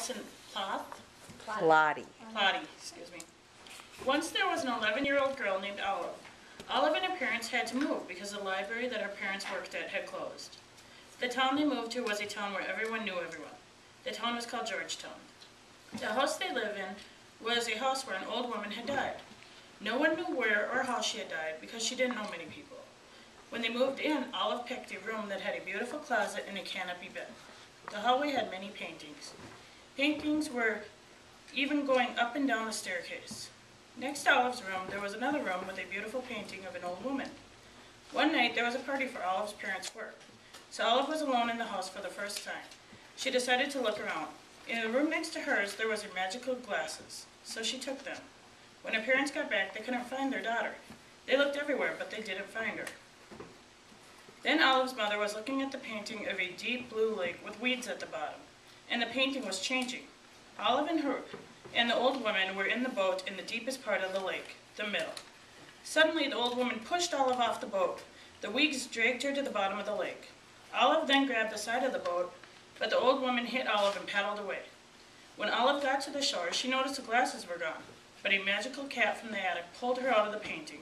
Allison Plathe. Plathe. Excuse me. Once there was an 11-year-old girl named Olive. Olive and her parents had to move because the library that her parents worked at had closed. The town they moved to was a town where everyone knew everyone. The town was called Georgetown. The house they lived in was a house where an old woman had died. No one knew where or how she had died because she didn't know many people. When they moved in, Olive picked a room that had a beautiful closet and a canopy bed. The hallway had many paintings. Paintings were even going up and down the staircase. Next to Olive's room, there was another room with a beautiful painting of an old woman. One night, there was a party for Olive's parents' work, so Olive was alone in the house for the first time. She decided to look around. In the room next to hers, there was magical glasses, so she took them. When her parents got back, they couldn't find their daughter. They looked everywhere, but they didn't find her. Then Olive's mother was looking at the painting of a deep blue lake with weeds at the bottom, and the painting was changing. Olive and the old woman were in the boat in the deepest part of the lake, the middle. Suddenly, the old woman pushed Olive off the boat. The weeds dragged her to the bottom of the lake. Olive then grabbed the side of the boat, but the old woman hit Olive and paddled away. When Olive got to the shore, she noticed the glasses were gone, but a magical cat from the attic pulled her out of the painting.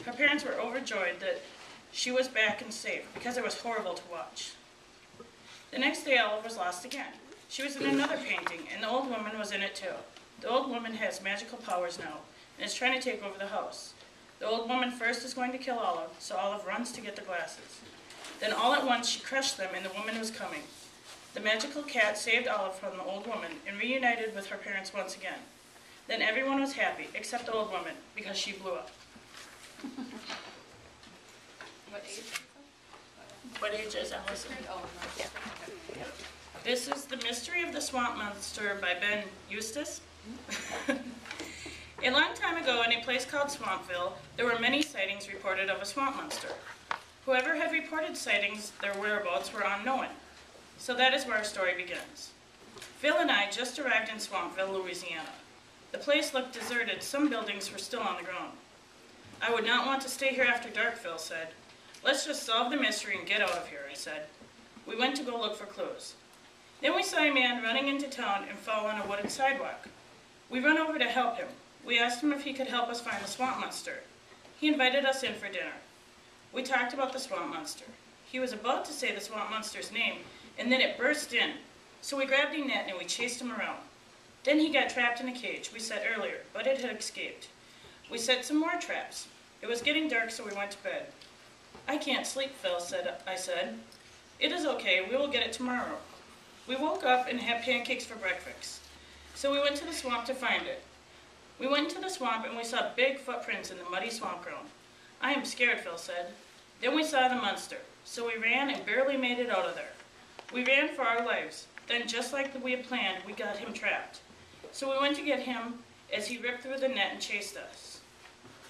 Her parents were overjoyed that she was back and safe, because it was horrible to watch. The next day, Olive was lost again. She was in another painting, and the old woman was in it too. The old woman has magical powers now, and is trying to take over the house. The old woman first is going to kill Olive, so Olive runs to get the glasses. Then all at once she crushed them, and the woman was coming. The magical cat saved Olive from the old woman, and reunited with her parents once again. Then everyone was happy, except the old woman, because she blew up. What age? What age is Allison? Oh, no. Yeah. This is The Mystery of the Swamp Monster by Ben Eustace. A long time ago, in a place called Swampville, there were many sightings reported of a swamp monster. Whoever had reported sightings, their whereabouts were unknown. So that is where our story begins. Phil and I just arrived in Swampville, Louisiana. The place looked deserted. Some buildings were still on the ground. I would not want to stay here after dark, Phil said. Let's just solve the mystery and get out of here, I said. We went to go look for clues. Then we saw a man running into town and fall on a wooden sidewalk. We ran over to help him. We asked him if he could help us find the swamp monster. He invited us in for dinner. We talked about the swamp monster. He was about to say the swamp monster's name, and then it burst in. So we grabbed a net and we chased him around. Then he got trapped in a cage, we said earlier, but it had escaped. We set some more traps. It was getting dark, so we went to bed. I can't sleep, Phil, I said. It is okay, we will get it tomorrow. We woke up and had pancakes for breakfast. So we went to the swamp to find it. We went into the swamp and we saw big footprints in the muddy swamp ground. I am scared, Phil said. Then we saw the monster. So we ran and barely made it out of there. We ran for our lives. Then, just like we had planned, we got him trapped. So we went to get him as he ripped through the net and chased us.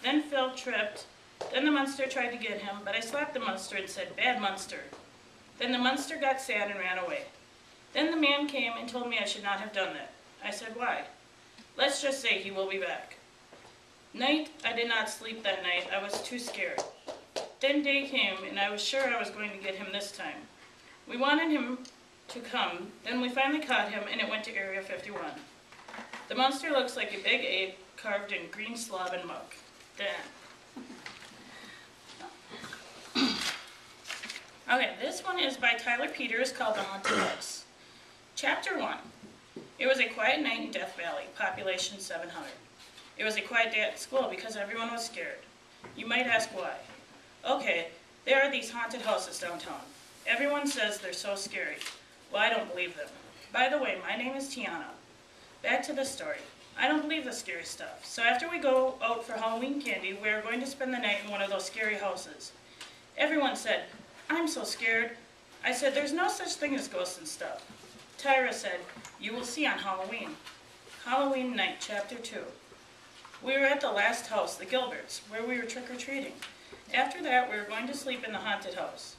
Then Phil tripped. Then the monster tried to get him, but I slapped the monster and said, "Bad monster." Then the monster got sad and ran away. Then the man came and told me I should not have done that. I said, "Why?" "Let's just say he will be back." Night, I did not sleep that night. I was too scared. Then day came, and I was sure I was going to get him this time. We wanted him to come. Then we finally caught him, and it went to Area 51. The monster looks like a big ape carved in green slob and muck. Then. Okay, this one is by Tyler Peters, called The Haunted House. Chapter 1. It was a quiet night in Death Valley, population 700. It was a quiet day at school because everyone was scared. You might ask why. Okay, there are these haunted houses downtown. Everyone says they're so scary. Well, I don't believe them. By the way, my name is Tiana. Back to the story. I don't believe the scary stuff. So after we go out for Halloween candy, we are going to spend the night in one of those scary houses. Everyone said, "I'm so scared." I said, "There's no such thing as ghosts and stuff." Tyra said, "You will see on Halloween." Halloween night, chapter 2. We were at the last house, the Gilberts, where we were trick-or-treating. After that, we were going to sleep in the haunted house.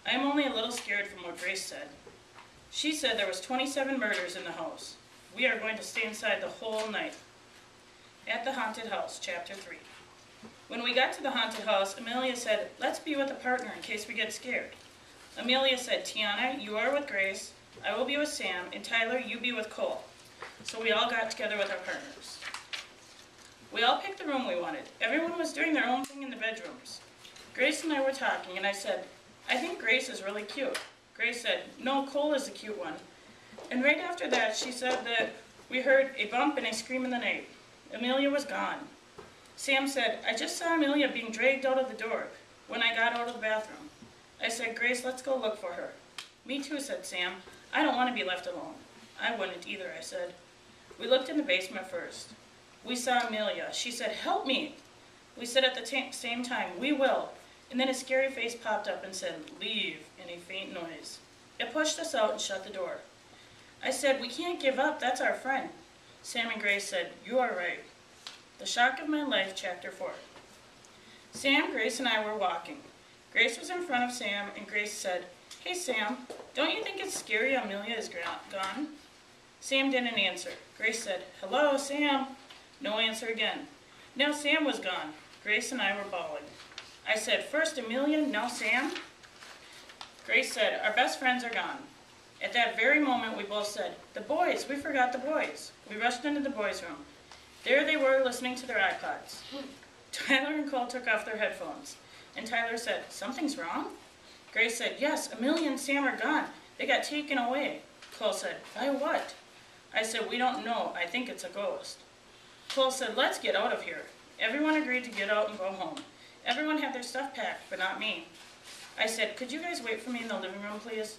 I am only a little scared from what Grace said. She said there was 27 murders in the house. We are going to stay inside the whole night. At the haunted house, chapter 3. When we got to the haunted house, Amelia said, "Let's be with a partner in case we get scared." Amelia said, "Tiana, you are with Grace. I will be with Sam, and Tyler, you be with Cole. So we all got together with our partners. We all picked the room we wanted. Everyone was doing their own thing in the bedrooms. Grace and I were talking, and I said, I think Grace is really cute. Grace said, no, Cole is the cute one. And right after that, she said that we heard a bump and a scream in the night. Amelia was gone. Sam said, I just saw Amelia being dragged out of the door when I got out of the bathroom. I said, Grace, let's go look for her. Me too, said Sam. I don't want to be left alone. I wouldn't either, I said. We looked in the basement first. We saw Amelia. She said, help me. We said at the same time, we will. And then a scary face popped up and said, leave, in a faint noise. It pushed us out and shut the door. I said, we can't give up, that's our friend. Sam and Grace said, you are right. The Shock of My Life, Chapter 4. Sam, Grace, and I were walking. Grace was in front of Sam, and Grace said, hey Sam, don't you think it's scary Amelia is gone? Sam didn't answer. Grace said, hello, Sam. No answer again. Now Sam was gone. Grace and I were bawling. I said, first Amelia, now Sam? Grace said, our best friends are gone. At that very moment, we both said, the boys, we forgot the boys. We rushed into the boys' room. There they were, listening to their iPods. Tyler and Cole took off their headphones, and Tyler said, something's wrong? Grace said, yes, Amelia and Sam are gone. They got taken away. Cole said, by what? I said, we don't know. I think it's a ghost. Cole said, let's get out of here. Everyone agreed to get out and go home. Everyone had their stuff packed, but not me. I said, could you guys wait for me in the living room, please?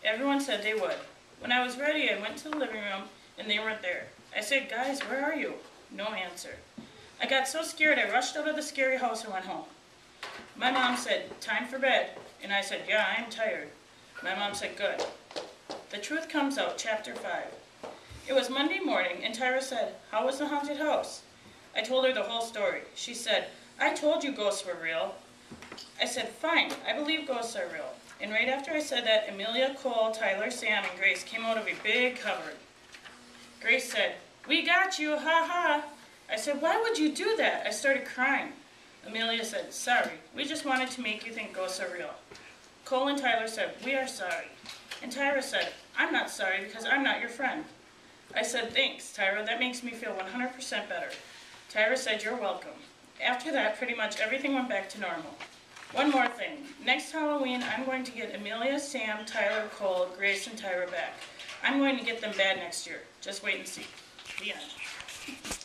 Everyone said they would. When I was ready, I went to the living room, and they weren't there. I said, guys, where are you? No answer. I got so scared, I rushed out of the scary house and went home. My mom said, time for bed. And I said, yeah, I'm tired. My mom said, good. The Truth Comes Out, Chapter 5. It was Monday morning, and Tyra said, how was the haunted house? I told her the whole story. She said, I told you ghosts were real. I said, fine, I believe ghosts are real. And right after I said that, Amelia, Cole, Tyler, Sam, and Grace came out of a big cupboard. Grace said, we got you, ha ha. I said, why would you do that? I started crying. Amelia said, sorry, we just wanted to make you think ghosts are real. Cole and Tyler said, we are sorry. And Tyra said, I'm not sorry because I'm not your friend. I said, thanks, Tyra, that makes me feel 100% better. Tyra said, you're welcome. After that, pretty much everything went back to normal. One more thing. Next Halloween, I'm going to get Amelia, Sam, Tyler, Cole, Grace, and Tyra back. I'm going to get them bad next year. Just wait and see. The end.